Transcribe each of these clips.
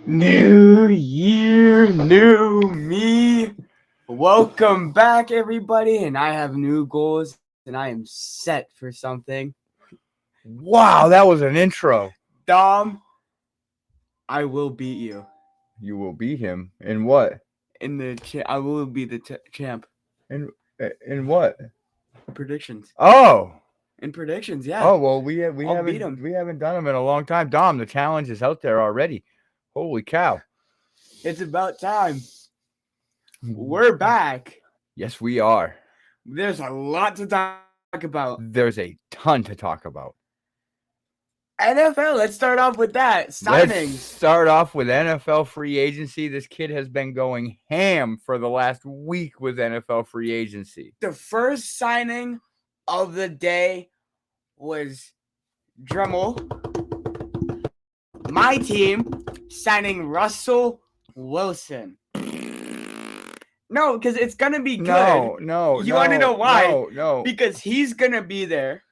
New year, new me. Welcome back, everybody. And I have new goals and I am set for something. Wow, that was an intro. Dom, I will beat you You will beat him in what? I will be the champ. In in what? Predictions. Oh, In predictions, yeah. oh well, we I'll beat haven't him. we haven't done them in a long time. Dom, the challenge is out there already. Holy cow! It's about time. We're back. Yes, we are. There's a lot to talk about. There's a ton to talk about. NFL, let's start off with that. Let's Signings. start off with NFL free agency. This kid has been going ham for the last week with NFL free agency. The first signing of the day was Dremel, my team, signing Russell Wilson. No, because it's gonna be good. No. You want to know why? No. Because he's gonna be there,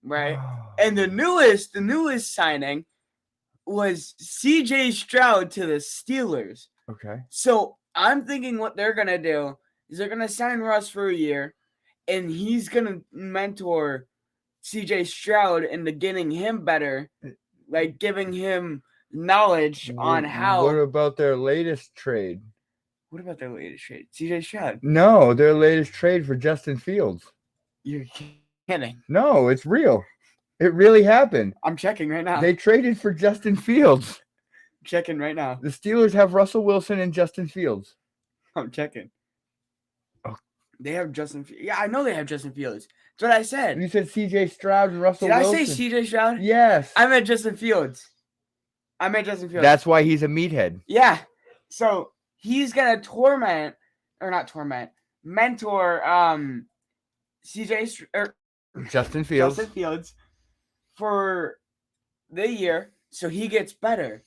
right? And the newest signing was C.J. Stroud to the Steelers. Okay. So I'm thinking what they're gonna do is they're gonna sign Russ for a year, and he's gonna mentor C.J. Stroud into getting him better, like giving him knowledge on how. What about their latest trade? What about their latest trade? C.J. Stroud. No, their latest trade for Justin Fields. You're kidding. No, it's real. It really happened. I'm checking right now. They traded for Justin Fields. Checking right now. The Steelers have Russell Wilson and Justin Fields. I'm checking. Oh. They have Justin. Yeah, I know they have Justin Fields. That's what I said. You said C.J. Stroud and Russell Did Wilson. I say C.J. Stroud? Yes. I meant Justin Fields. That's why he's a meathead. Yeah. So he's gonna mentor CJ or Justin Fields for the year, so he gets better.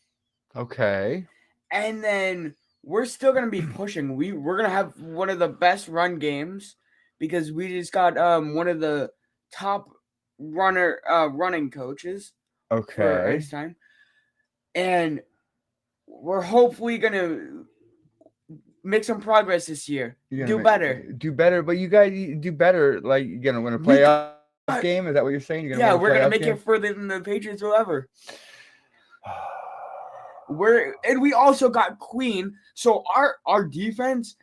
Okay. And then we're still gonna be pushing. We're gonna have one of the best run games because we just got one of the top running coaches. Okay. For this time. And we're hopefully gonna make some progress this year. Do better, but you guys do better. Like you're gonna win a playoff game. Is that what you're saying? You're gonna we're gonna make it further than the Patriots will ever. We also got Queen, so our defense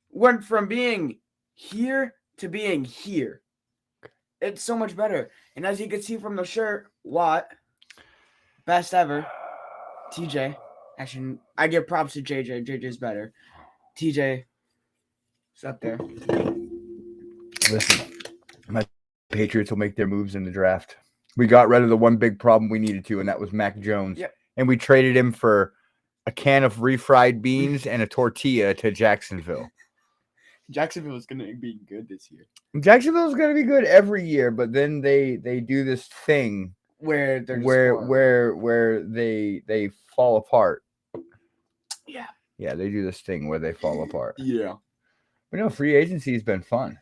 went from being here to being here. It's so much better, and as you can see from the shirt, Watt, best ever. TJ, actually, I give props to JJ. JJ's better. TJ, it's up there. Listen, my Patriots will make their moves in the draft. We got rid of the one big problem we needed to, and that was Mac Jones. Yep. And we traded him for a can of refried beans and a tortilla to Jacksonville. Jacksonville is going to be good this year. Jacksonville is going to be good every year, but then they do this thing where they fall apart. Yeah. Yeah, they do this thing where they fall apart. Yeah. But no, free agency has been fun.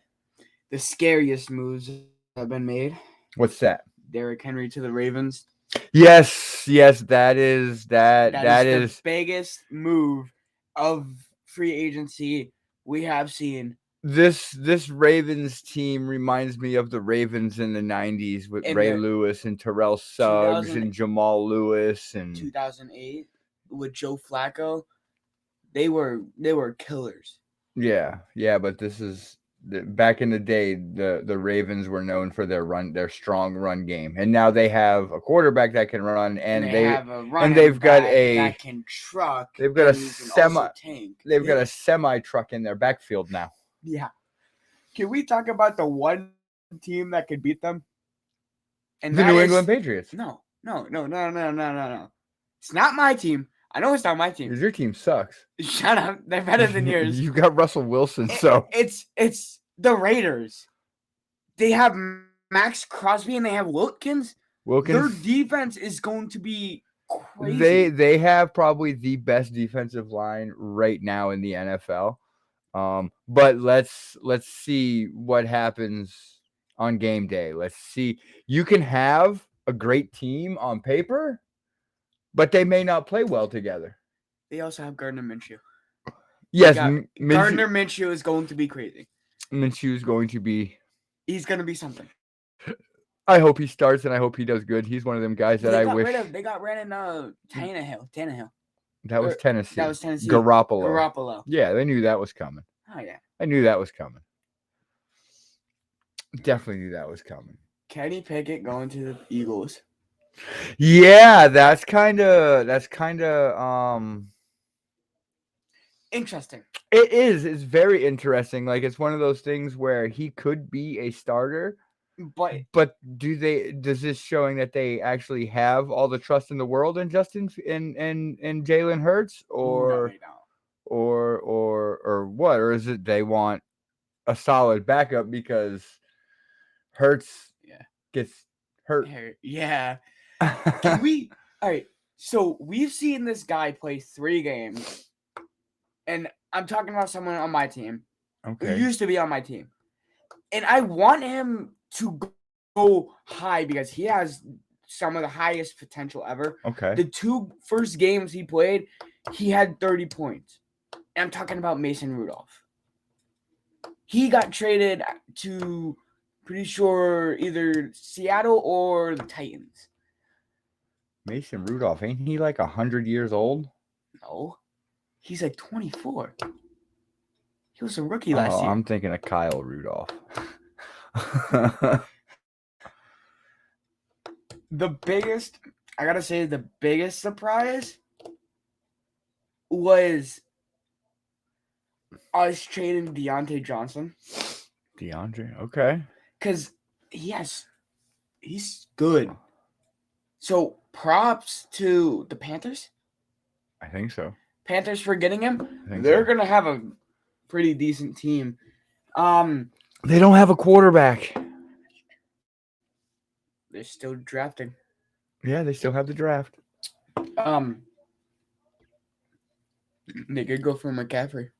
The scariest moves have been made. What's that? Derrick Henry to the Ravens. Yes, that is the biggest move of free agency we have seen. This Ravens team reminds me of the Ravens in the 90s with Ray Lewis and Terrell Suggs and Jamal Lewis and 2008 with Joe Flacco. They were killers. Yeah, but this is back in the day. The Ravens were known for their strong run game, and now they have a quarterback that can run, and they've got a that can truck. They've got a semi tank. They've got a semi truck in their backfield now. Yeah. Can we talk about the one team that could beat them? And the New England Patriots. No. It's not my team. I know it's not my team. Because your team sucks. Shut up. They're better than yours. You got Russell Wilson, so. It's the Raiders. They have Max Crosby and they have Wilkins. Their defense is going to be crazy. They have probably the best defensive line right now in the NFL. But let's see what happens on game day. Let's see. You can have a great team on paper, but they may not play well together. They also have Gardner Minshew. Yes, Gardner Minshew is going to be crazy. Minshew is going to be. He's going to be something. I hope he starts and I hope he does good. He's one of them guys that I wish. They got rid of Tannehill. That was Tennessee. That was Tennessee. Garoppolo. Yeah, they knew that was coming. Oh, yeah. I knew that was coming. Definitely knew that was coming. Kenny Pickett going to the Eagles. Yeah, that's kind of interesting. It is. It's very interesting. Like, it's one of those things where he could be a starter, but does this showing that they actually have all the trust in the world in Justin and Jalen Hurts, or what? Or is it they want a solid backup because Hurts gets hurt? Yeah. Can we? All right. So we've seen this guy play 3 games, and I'm talking about someone on my team who used to be on my team, and I want him to go high because he has some of the highest potential ever. Okay. The 2 first games he played, he had 30 points. And I'm talking about Mason Rudolph. He got traded to, pretty sure, either Seattle or the Titans. Mason Rudolph, ain't he like 100 years old? No. He's like 24. He was a rookie last year. I'm thinking of Kyle Rudolph. I gotta say, the biggest surprise was us trading Deontay Johnson. DeAndre, okay. Because he's good. So props to the Panthers. I think so. Panthers for getting him. They're gonna have a pretty decent team. They don't have a quarterback. They're still drafting. Yeah, they still have the draft. They could go for McCaffrey.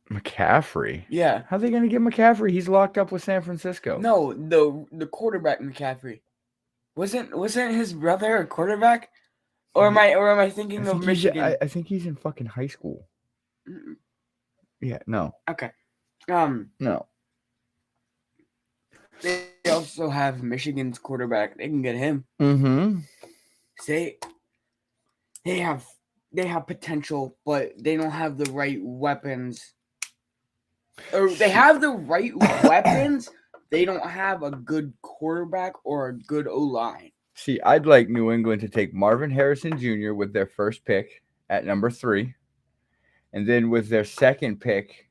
McCaffrey? Yeah. How are they going to get McCaffrey? He's locked up with San Francisco. No, the quarterback McCaffrey. Wasn't his brother a quarterback? Or am I thinking of Michigan? I think he's in fucking high school. Mm-mm. Yeah, no. Okay. No. They also have Michigan's quarterback. They can get him. Mm-hmm. They have potential, but they don't have the right weapons. Or they have the right weapons. They don't have a good quarterback or a good O-line. See, I'd like New England to take Marvin Harrison Jr. with their first pick at number 3. And then with their second pick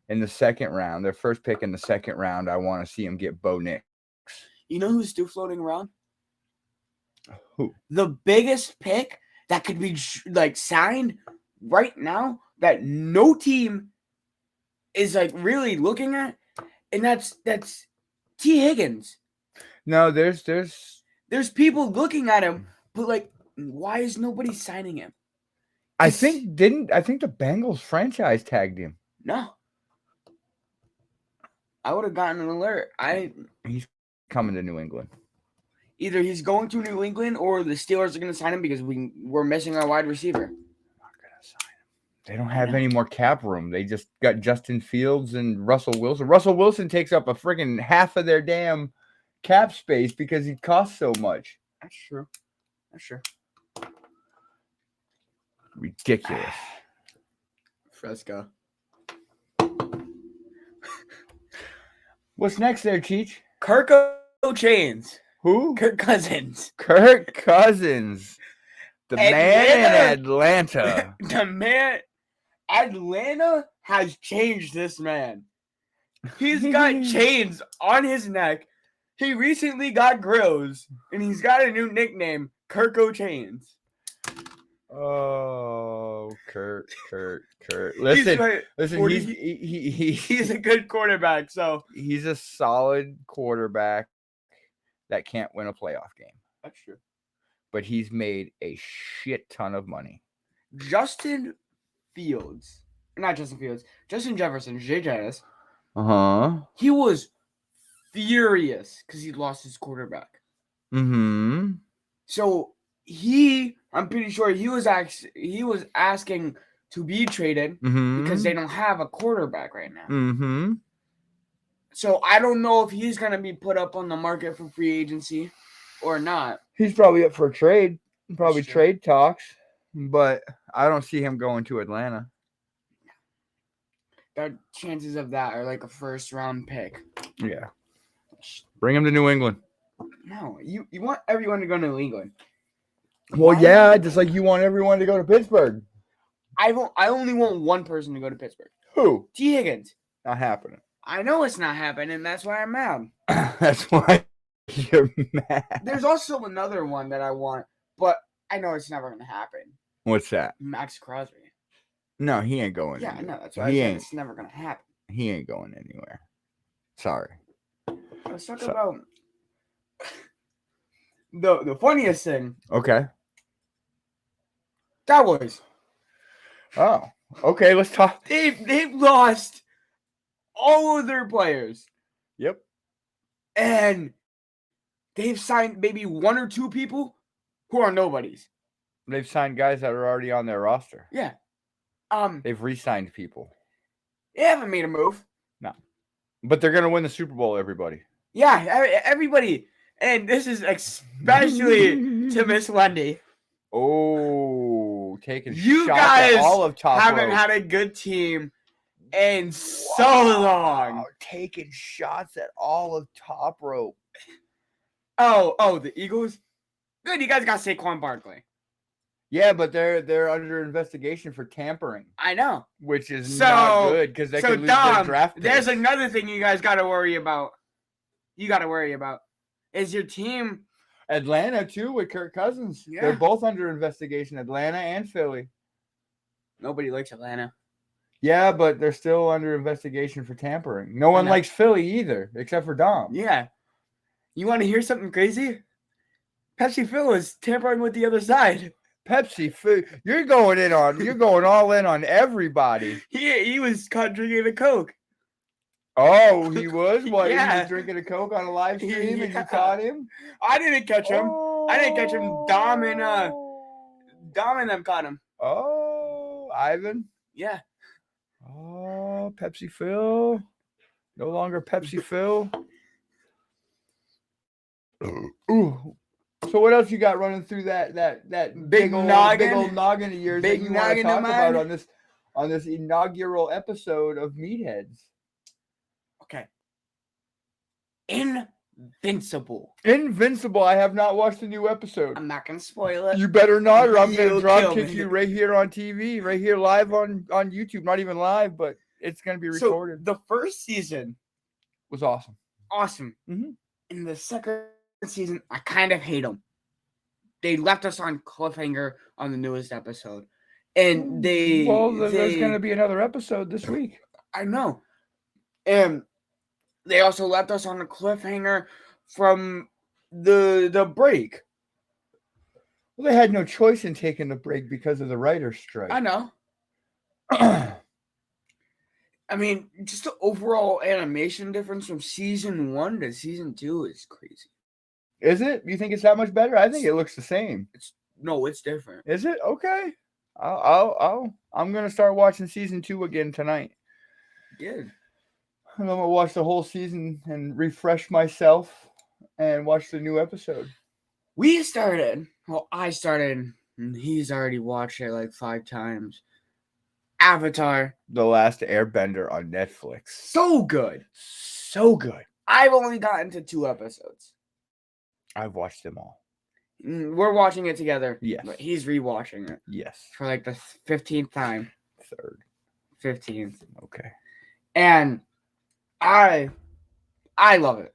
in the second round, their first pick in the second round, I want to see them get Bo Nix. You know who's still floating around? Who? The biggest pick that could be signed right now that no team is really looking at, and that's T. Higgins. No, there's people looking at him, but why is nobody signing him? I think the Bengals franchise tagged him. No. I would have gotten an alert. He's coming to New England. Either he's going to New England or the Steelers are going to sign him because we're missing our wide receiver. Not going to sign him. They don't have any more cap room. They just got Justin Fields and Russell Wilson. Russell Wilson takes up a friggin' half of their damn cap space because he costs so much. That's true. Ridiculous. Fresco. What's next there, Cheech? Kirk Chains. Who? Kirk Cousins. Kirk Cousins. The man in Atlanta. The man. Atlanta has changed this man. He's got chains on his neck. He recently got grills, and he's got a new nickname, Kirko Chains. Oh, Kurt. Listen, he's a good quarterback, so he's a solid quarterback that can't win a playoff game. That's true. But he's made a shit ton of money. Justin Jefferson, JJS. He was furious because he lost his quarterback. Mm-hmm. So I'm pretty sure he was asking to be traded because they don't have a quarterback right now. Mm-hmm. So I don't know if he's gonna be put up on the market for free agency or not. He's probably up for a trade. Probably That's true. trade talks. But I don't see him going to Atlanta. The chances of that are like a first round pick. Yeah. Bring him to New England. No, you want everyone to go to New England. Well, yeah, just like you want everyone to go to Pittsburgh. I only want one person to go to Pittsburgh. Who? T. Higgins. Not happening. I know it's not happening. That's why I'm mad. That's why you're mad. There's also another one that I want, but I know it's never going to happen. What's that? Max Crosby. No, he ain't going. Yeah, anywhere. I know. That's why I said it's never going to happen. He ain't going anywhere. Sorry. Let's talk about the funniest thing. Okay. Cowboys. Oh, okay. Let's talk. They've lost all of their players. Yep. And they've signed maybe one or two people who are nobodies. They've signed guys that are already on their roster. Yeah. They've re-signed people. They haven't made a move. No. But they're gonna win the Super Bowl, everybody. Yeah, everybody. And this is especially to Miss Wendy. Oh, taking You shots guys at all of top haven't rope. had a good team in so long. Taking shots at all of top rope. Oh, the Eagles? Good, you guys got Saquon Barkley. Yeah, but they're under investigation for tampering. I know. Which is not good because they could lose their draft picks. There's another thing you guys got to worry about. Is your team. Atlanta, too, with Kirk Cousins. Yeah. They're both under investigation, Atlanta and Philly. Nobody likes Atlanta. Yeah, but they're still under investigation for tampering. No one likes Philly either, except for Dom. Yeah. You want to hear something crazy? Pepsi Phil is tampering with the other side. Pepsi Phil, you're going all in on everybody. He was caught drinking a Coke. Oh, he was? What? Yeah. He was drinking a Coke on a live stream and you caught him? I didn't catch him. I didn't catch him. Dom and them caught him. Oh, Ivan? Yeah. Oh, Pepsi Phil. No longer Pepsi Phil. Ooh. So what else you got running through that big old noggin of yours that you want to talk about on this inaugural episode of Meatheads? Okay. Invincible. I have not watched the new episode. I'm not gonna spoil it. You better not, or I'm gonna drop kick you right here on TV, right here live on YouTube. Not even live, but it's gonna be recorded. So the first season was awesome. Mm-hmm. In the second season, I kind of hate them. They left us on cliffhanger on the newest episode, and there's gonna be another episode this week. I know, and they also left us on a cliffhanger from the break. Well, they had no choice in taking the break because of the writer's strike. I know. I mean, just the overall animation difference from season 1 to season 2 is crazy. Is it? You think it's that much better? I think it looks the same. It's different. Is it? Okay. I'm gonna start watching season 2 again tonight. Good. I'm gonna watch the whole season and refresh myself and watch the new episode. I started, and he's already watched it like 5 times. Avatar. The Last Airbender on Netflix. So good. I've only gotten to 2 episodes. I've watched them all. We're watching it together. Yes. But he's rewatching it. Yes. For like the 15th time. 15th. Okay. And I love it.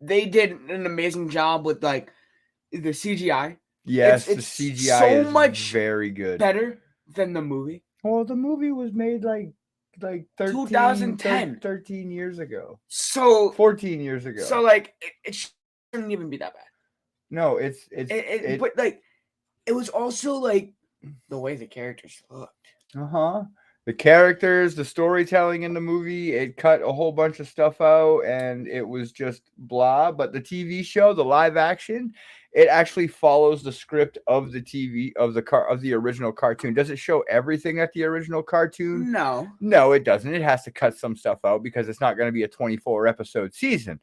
They did an amazing job with like the CGI. Yes, the CGI so is much very good. Better than the movie. Well, the movie was made like 2010. 13 years ago. So 14 years ago. So like it shouldn't even be that bad. No, but like it was also like the way the characters looked. The characters, the storytelling in the movie, it cut a whole bunch of stuff out and it was just blah. But the TV show, the live action, it actually follows the script of the TV of the original cartoon. Does it show everything that the original cartoon? No. No, it doesn't. It has to cut some stuff out because it's not going to be a 24 episode season.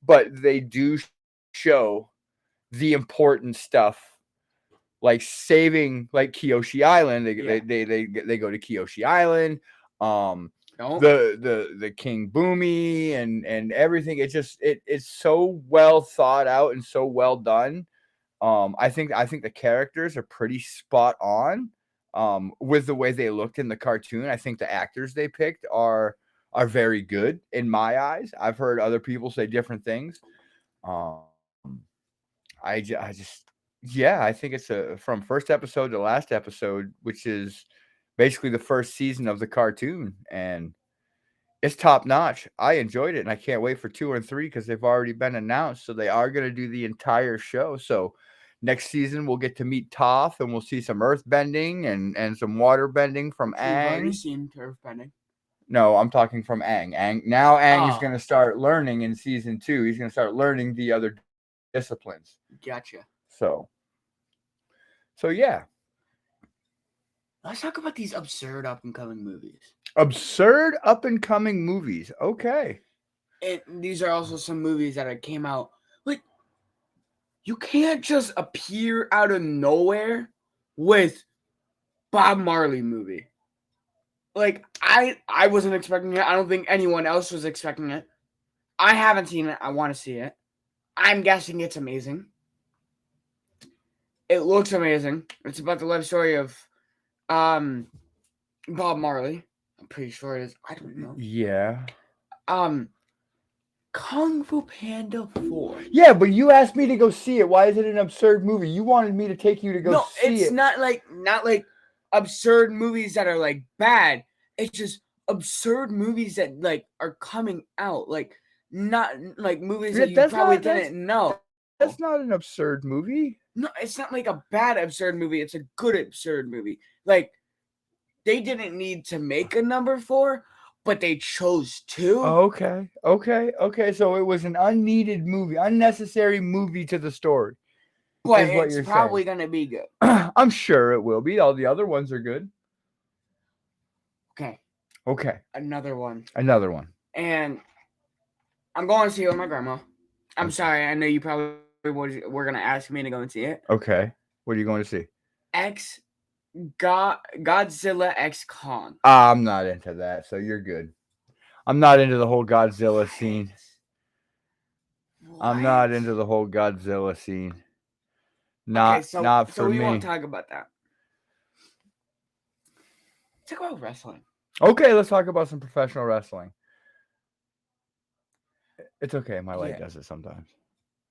But they do show the important stuff, like saving like Kyoshi Island. They go to Kyoshi Island. Nope. The King Boomy and everything. It's so well thought out and so well done. I think the characters are pretty spot on. With the way they looked in the cartoon, I think the actors they picked are very good in my eyes. I've heard other people say different things. I just yeah, I think it's from first episode to last episode, which is basically the first season of the cartoon, and it's top notch. I enjoyed it, and I can't wait for 2 and 3 because they've already been announced. So they are going to do the entire show. So next season we'll get to meet Toph, and we'll see some earth bending and some water bending from We've already Aang. seen earth bending. No, I'm talking from Aang. Aang is Oh. going to start learning in season 2. He's going to start learning the other disciplines. Gotcha. So yeah. Let's talk about these absurd up and coming movies. Absurd up and coming movies. Okay. And these are also some movies that came out. Like, you can't just appear out of nowhere with Bob Marley movie. Like, I wasn't expecting it. I don't think anyone else was expecting it. I haven't seen it. I want to see it. I'm guessing it's amazing. It looks amazing. It's about the life story of Bob Marley. I'm pretty sure it is. I don't know. Yeah. Kung Fu Panda 4. Yeah, but you asked me to go see it. Why is it an absurd movie? You wanted me to take you to go see it. No, it's not like absurd movies that are like bad. It's just absurd movies that like are coming out. Like not like movies that you probably didn't know. That's not an absurd movie. No, it's not like a bad absurd movie. It's a good absurd movie. Like, they didn't need to make a number 4, but they chose to. Okay. So it was an unneeded movie, unnecessary movie to the story. But is what it's you're probably saying. going to be good. I'm sure it will be. All the other ones are good. Okay. Another one. And I'm going to see it with my grandma. I'm sorry. I know you probably were going to ask me to go and see it. Okay. What are you going to see? Godzilla X Kong. I'm not into that, so you're good. I'm not into the whole Godzilla scene. I'm not into the whole Godzilla scene. Not for me. So we won't talk about that. Let's talk about wrestling. Okay, let's talk about some professional wrestling. It's okay. My light does it sometimes.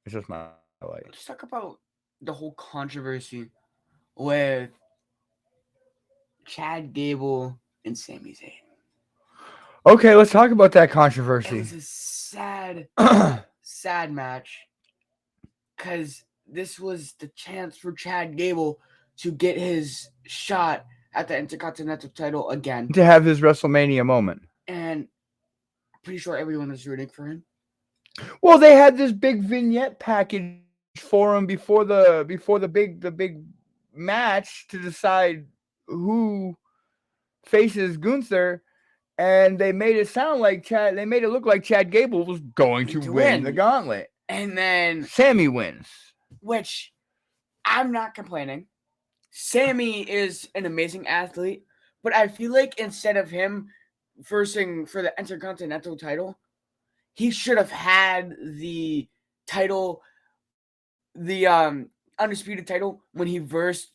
It's just my light. Let's talk about the whole controversy with Chad Gable and Sami Zayn. Okay, let's talk about that controversy. It was a sad, sad match because this was the chance for Chad Gable to get his shot at the Intercontinental title again. To have his WrestleMania moment. And I'm pretty sure everyone was rooting for him. Well, they had this big vignette package for him before the big match to decide who faces Gunther, and they made it sound like they made it look like Chad Gable was going to win the gauntlet. And then Sammy wins. Which I'm not complaining. Sammy is an amazing athlete, but I feel like instead of him versing for the Intercontinental title, he should have had the title, the undisputed title when he versed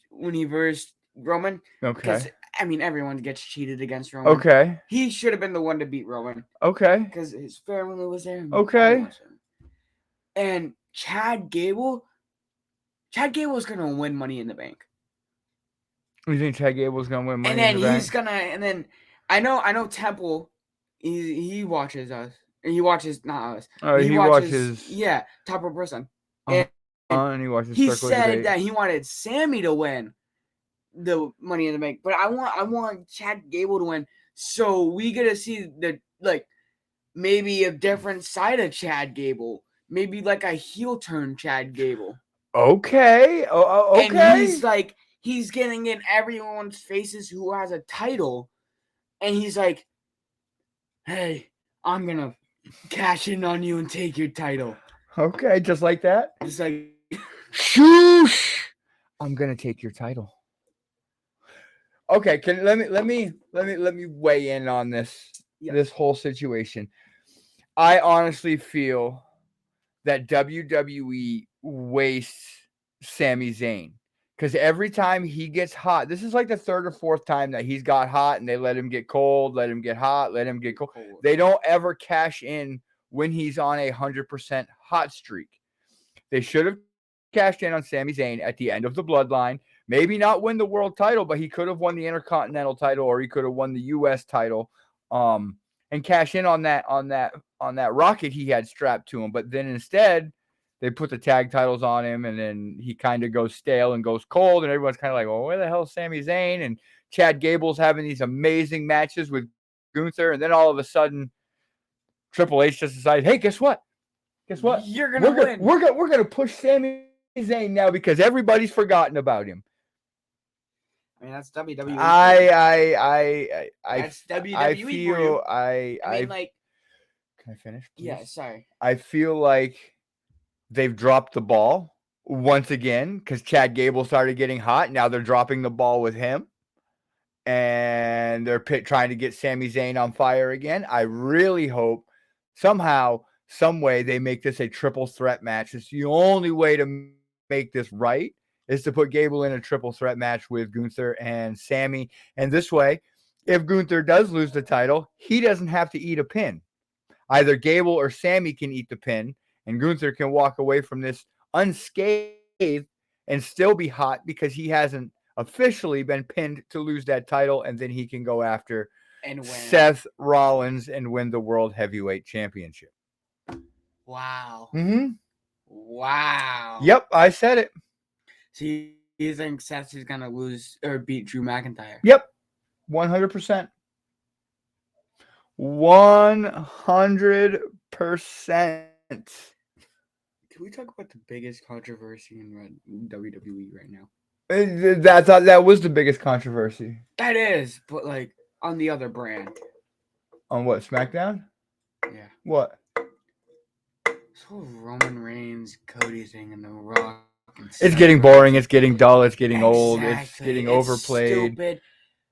Roman. Okay. Because I mean, everyone gets cheated against Roman. Okay. He should have been the one to beat Roman. Okay. Because his family was there. Okay. And Chad Gable is gonna win Money in the Bank. You think Chad Gable's gonna win Money in the Bank? And then I know Temple. He watches us. He watches not us. Oh, he watches. Yeah, Top Rope Wrestling. And he watches. He said that he wanted Sammy to win the Money in the Bank, but I want Chad Gable to win, so we get to see the maybe a different side of Chad Gable, maybe like a heel turn Chad Gable. Okay. And Okay. he's getting in everyone's faces who has a title, and he's like, "Hey, I'm gonna cash in on you and take your title." Okay. Just like that. It's like, Shoosh. I'm gonna take your title. Okay. Let me weigh in on yeah, this whole situation. I honestly feel that WWE wastes Sami Zayn because every time he gets hot, this is like the third or fourth time that he's got hot and they let him get cold, let him get hot, let him get cold. They don't ever cash in when he's on 100% hot streak. They should have cashed in on Sami Zayn at the end of the bloodline. Maybe not win the world title, but he could have won the Intercontinental title or he could have won the US title. And cash in on that rocket he had strapped to him. But then instead, they put the tag titles on him, and then he kind of goes stale and goes cold, and everyone's kind of like, "Well, where the hell is Sami Zayn?" And Chad Gable's having these amazing matches with Gunther, and then all of a sudden, Triple H just decides, "Hey, guess what? Guess what? you're gonna win. We're gonna push Sami Zayn now because everybody's forgotten about him." I mean, that's WWE. That's I WWE for feel you. I I mean, like, can I finish, please? yeah, sorry. I feel like they've dropped the ball once again because Chad Gable started getting hot. Now they're dropping the ball with him, and they're trying to get Sami Zayn on fire again. I really hope somehow, some way, they make this a triple threat match. It's the only way to make this right is to put Gable in a triple threat match with Gunther and Sami. And this way, if Gunther does lose the title, he doesn't have to eat a pin. Either Gable or Sami can eat the pin, and Gunther can walk away from this unscathed and still be hot because he hasn't officially been pinned to lose that title, and then he can go after And win. Seth Rollins and win the World Heavyweight Championship. Wow. Mm-hmm. Wow. Yep, I said it. So you think Seth is gonna lose or beat Drew McIntyre? Yep, 100%. 100%. Can we talk about the biggest controversy in WWE right now? That was the biggest controversy. That is, but like on the other brand. On what, SmackDown? Yeah. What? So Roman Reigns, Cody thing, and The Rock. And It's getting boring. It's getting dull. It's getting old. It's Exactly. getting It's overplayed. Stupid.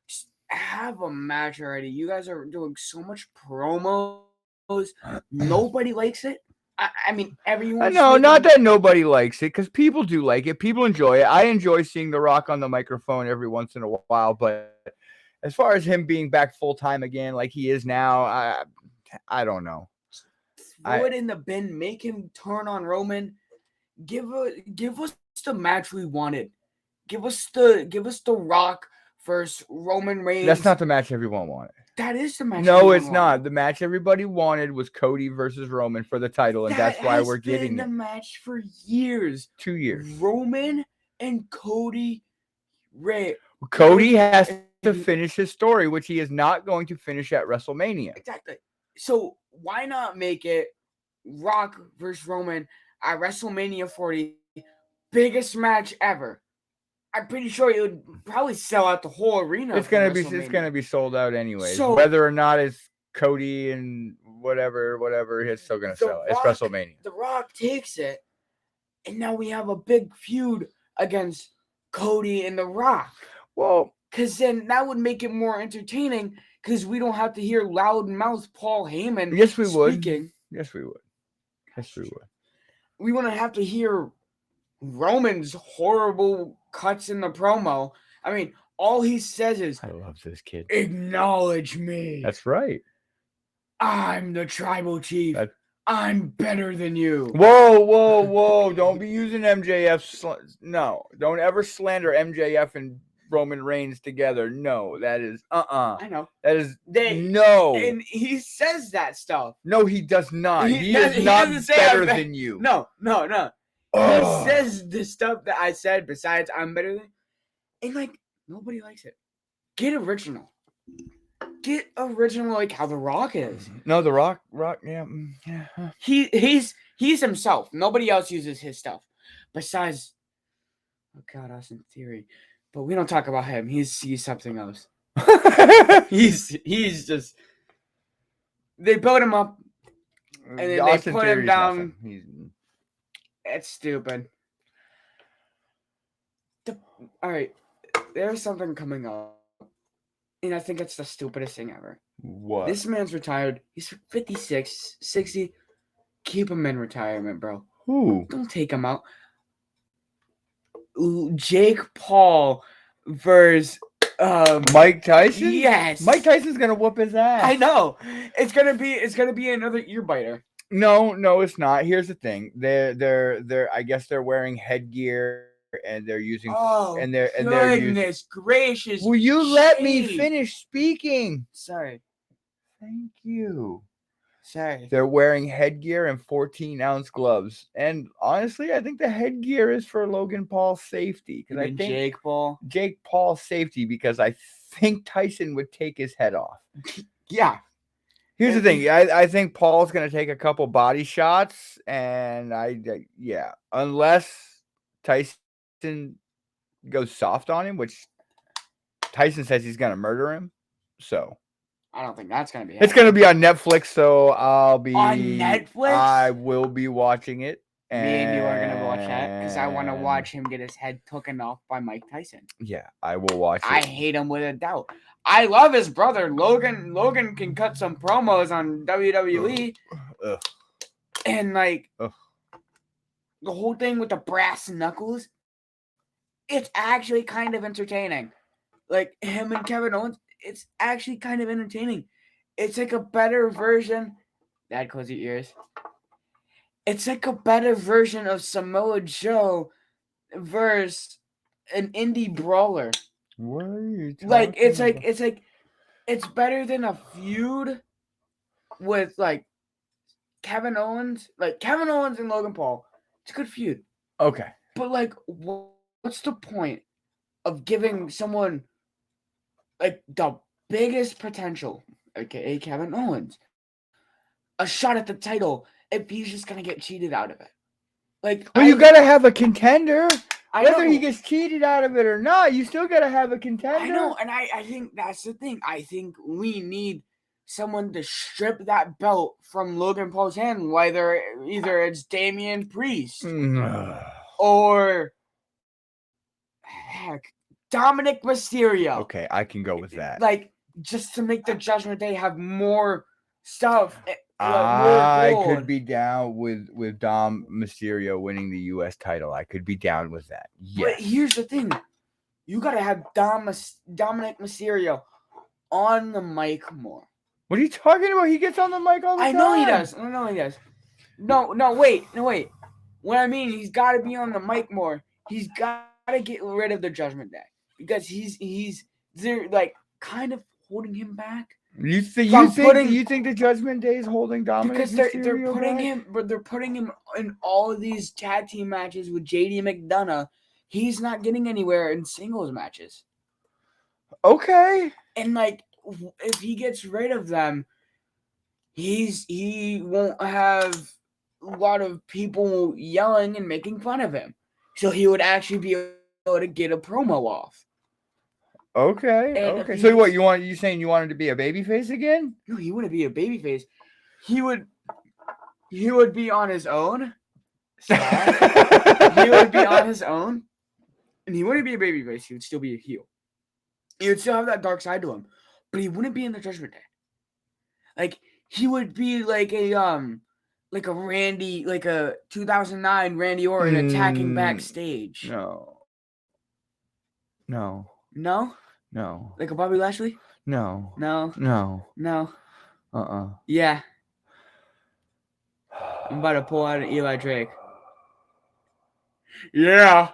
Just have a match already. You guys are doing so much promos. Nobody likes it. I mean, everyone. No, not that nobody likes it, because people do like it. People enjoy it. I enjoy seeing The Rock on the microphone every once in a while, but as far as him being back full time again, like he is now, I don't know. Throw it in the bin. Make him turn on Roman. Give us the match we wanted. Give us the Rock versus Roman Reigns. That's not the match everyone wanted. That is the match. No, it's not. The match everybody wanted was Cody versus Roman for the title, and that's why we're getting the match for years. 2 years. Roman and Cody. Cody has to finish his story, which he is not going to finish at WrestleMania. Exactly. So why not make it Rock versus Roman at WrestleMania 40, biggest match ever? I'm pretty sure it would probably sell out the whole arena. It's gonna be sold out anyways. So, whether or not it's Cody and whatever, it's still gonna sell. It's WrestleMania. The Rock takes it, and now we have a big feud against Cody and The Rock. Well, because then that would make it more entertaining. Because we don't have to hear loudmouth Paul Heyman. Yes, we speaking. would. Yes, we would. Yes, we would. We wouldn't have to hear Roman's horrible cuts in the promo. I mean, all he says is, "I love this kid. Acknowledge me." That's right. I'm the tribal chief. I'm better than you. Whoa! Don't be using MJF. No, don't ever slander MJF and Roman Reigns together. No, that is I know. That is no. And he says that stuff. No, he does not. He is not better than you. No. He says the stuff that I said besides I'm better than. And like nobody likes it. Get original. Get original like how The Rock is. No, The Rock, yeah. He's himself. Nobody else uses his stuff. besides, oh God, Austin Theory. But we don't talk about him. He's something else. He's just. They build him up, and then Austin they put him Theory's down. nothing. He's... It's stupid. All right, there's something coming up, and I think it's the stupidest thing ever. What? This man's retired. He's 56, 60. Keep him in retirement, bro. Who? Don't take him out. Jake Paul versus Mike Tyson? Yes. Mike Tyson's gonna whoop his ass. I know. It's gonna be another ear biter. No, it's not. Here's the thing. They're I guess they're wearing headgear and they're using they're goodness gracious. Will you let me finish speaking? Sorry. Thank you. Sorry. They're wearing headgear and 14-ounce gloves. And honestly, I think the headgear is for Logan Paul's safety. I think Jake Paul's safety, because I think Tyson would take his head off. Yeah. Here's the thing. I think Paul's going to take a couple body shots. And unless Tyson goes soft on him, which Tyson says he's going to murder him. So I don't think that's going to be happening. It's going to be on Netflix, so I'll be... On Netflix? I will be watching it. Me and you are going to watch that, because I want to watch him get his head taken off by Mike Tyson. Yeah, I will watch it. I hate him with a doubt. I love his brother, Logan. Logan can cut some promos on WWE. Ugh. And, like, Ugh. The whole thing with the brass knuckles, it's actually kind of entertaining. Like, him and Kevin Owens, it's actually kind of entertaining. It's like a better version. Dad, close your ears. It's like a better version of Samoa Joe versus an indie brawler. What are you talking Like, it's about? it's better than a feud with, like, Kevin Owens. Like, Kevin Owens and Logan Paul. It's a good feud. Okay. But, like, what's the point of giving someone, like, the biggest potential, aka Kevin Owens, a shot at the title if he's just gonna get cheated out of it? Like, well, you gotta have a contender. Whether know. he gets cheated out of it or not, you still gotta have a contender. I know, and I think that's the thing. I think we need someone to strip that belt from Logan Paul's hand, whether either it's Damian Priest or heck, Dominic Mysterio. Okay, I can go with that. Like, just to make the Judgment Day have more stuff. I could be down with Dom Mysterio winning the U.S. title. I could be down with that. Yes. But here's the thing. You got to have Dominic Mysterio on the mic more. What are you talking about? He gets on the mic all the time. I know he does. No, wait. What I mean, he's got to be on the mic more. He's got to get rid of the Judgment Day, because they're like kind of holding him back. You think the Judgment Day is holding Dominic because Mysterio they're putting him in all of these tag team matches with JD McDonough. He's not getting anywhere in singles matches. Okay. And, like, if he gets rid of them, he won't have a lot of people yelling and making fun of him. So he would actually be able to get a promo off. Okay. So what you saying you wanted to be a babyface again? No, he wouldn't be a babyface. He would be on his own. He would be on his own. And he wouldn't be a babyface. He would still be a heel. He would still have that dark side to him. But he wouldn't be in the Judgment Day. Like, he would be like a Randy, like a 2009 Randy Orton attacking backstage. No. No? No. Like a Bobby Lashley? No. Yeah. I'm about to pull out an Eli Drake. Yeah.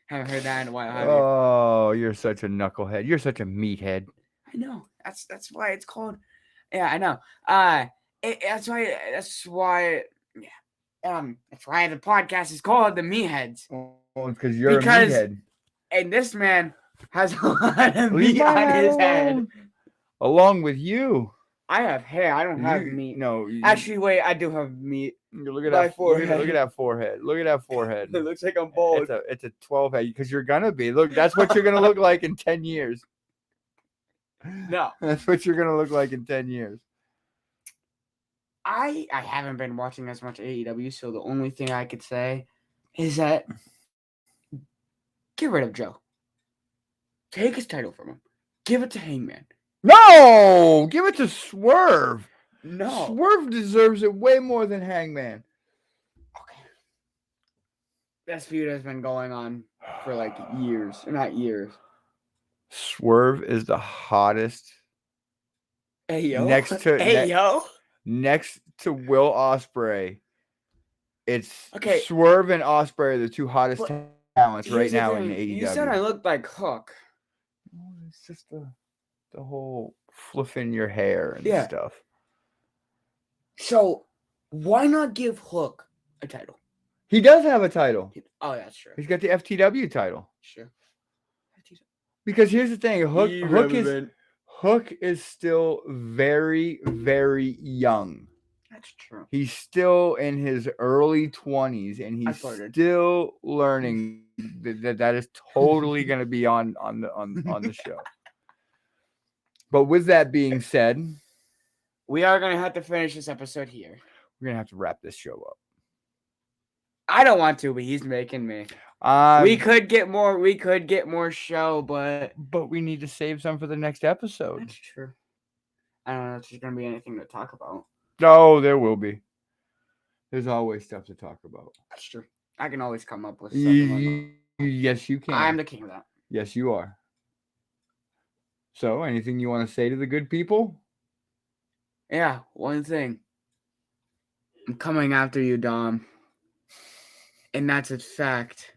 Haven't heard that in a while, have you? Oh, you're such a knucklehead. You're such a meathead. I know. That's why it's called. Yeah, I know. That's why. Yeah. That's why the podcast is called the Meatheads. Well, because you're a meathead. And this man has a lot of meat on his head. Along with you. I have hair. I don't have You- meat. No, Actually, wait. I do have meat. look at my that. Look at forehead. that forehead. Look at that forehead. It looks like I'm bald. It's a 12 head because you're gonna be. Look, that's what you're gonna look like in 10 years. No, That's what you're gonna look like in 10 years. I haven't been watching as much AEW, so the only thing I could say is that get rid of Joe. Take his title from him. Give it to Hangman. No, give it to Swerve. No. Swerve deserves it way more than Hangman. Okay. This feud has been going on for like years. Not years. Swerve is the hottest. Hey, yo. Next to Hey, yo. next to Will Ospreay, it's Okay. Swerve and Ospreay are the two hottest But talents right here's the now in thing. AEW. You said I looked like Hook. It's just the whole fluffing your hair and Yeah. stuff. So, why not give Hook a title? He does have a title. Oh, that's true. He's got the FTW title. Sure. Because here's the thing, Irrelevant. Hook is still very, very young. That's true. He's still in his early 20s, and he's still learning that is totally going to be on the show. But with that being said, we are going to have to finish this episode here. We're going to have to wrap this show up. I don't want to, but he's making me. We could get more show, but we need to save some for the next episode. That's true. I don't know if there's gonna be anything to talk about. No, there will be. There's always stuff to talk about. That's true. I can always come up with something. Yes, you can. I'm the king of that. Yes, you are. So, anything you want to say to the good people? Yeah, one thing. I'm coming after you, Dom. And that's a fact.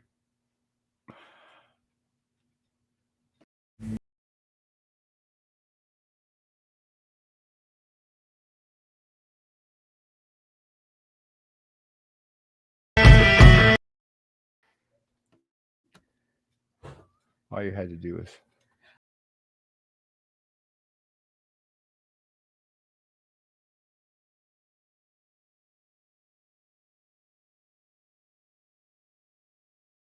All you had to do was